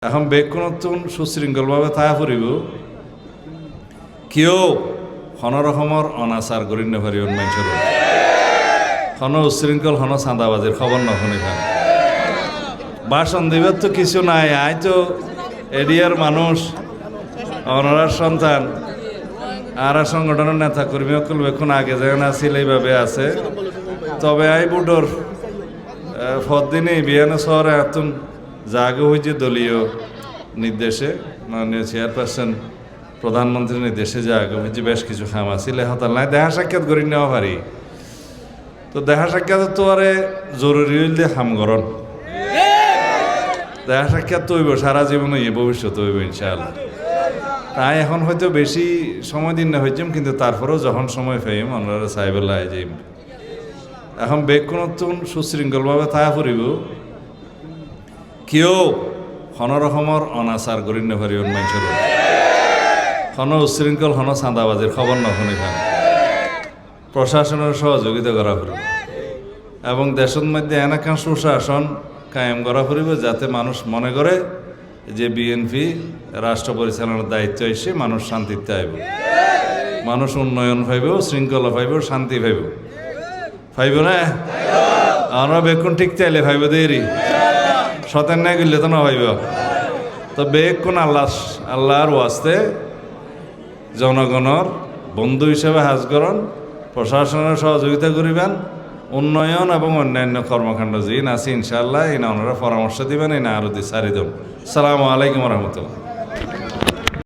এখন বেকুনতুন সুশৃঙ্খলভাবে থাকা ফুরিব কেউ হন রকমের অনাচার করি নেপারি মানুষের হন উশৃঙ্খল হন চাঁদাবাজির খবর নখনি খান বাসন দিবার তো কিছু নাই আই তো এরিয়ার মানুষ অনারার সন্তান আর সংগঠনের নেতা কর্মী সকল বেকুন আগে যেন আছিল এইভাবে আছে তবে আই বুটোর ফদিনে বিয়ানো শহরে এতন জাগে হয়েছে দলীয় নির্দেশে মাননীয় চেয়ারপারসন প্রধানমন্ত্রীর নির্দেশে জাগে হয়েছে বেশ কিছু খাম আছিল হতাল নাই দেখা সাক্ষাৎ করি নেওয়া পারি তো দেখা সাক্ষাৎ তো আরে জরুরি হইলে হামগরণ দেখা সাক্ষাৎ তো হইব সারা জীবন হইব ভবিষ্যৎ হইব ইনশাআল্লাহ তাই এখন হয়তো বেশি সময় দিন না হয়েছিম কিন্তু তারপরেও যখন সময় পাইম আমরা সাহেবুল্লাহ যাইম এখন বেকুনতুন সুশৃঙ্খলভাবে থাকা ফুরিব কেউ হন রকমের অনাচার করি নেপারি মানুষের হন উশৃঙ্খল হন চাঁদাবাজির খবর নখনি খান প্রশাসনের সহযোগিতা করা ফুরিব এবং দেশের মধ্যে এনাকান সুশাসন কায়েম করা ফুরিব যাতে মানুষ মনে করে যে বিএনপি রাষ্ট্র পরিচালনার দায়িত্ব এসে মানুষ শান্তিতে আইব মানুষ উন্নয়ন পাইব শৃঙ্খলা পাইব শান্তি পাইব পাইব না আমরা বেকুন ঠিক চাইলে পাইব দেরি সতেন না গেলে তো না পাইব তো বেকুন আল্লাহর ওয়াস্তে জনগণের বন্ধু হিসেবে হাজগরণ প্রশাসনের সহযোগিতা করিবেন উন্নয়ন এবং অন্যান্য কর্মকাণ্ড যে আছে ইনশাআল্লাহ এই না ওনারা পরামর্শ দিবেন এই না আরো সারি দেব সালামু আলাইকুম রহমতুল্লাহ।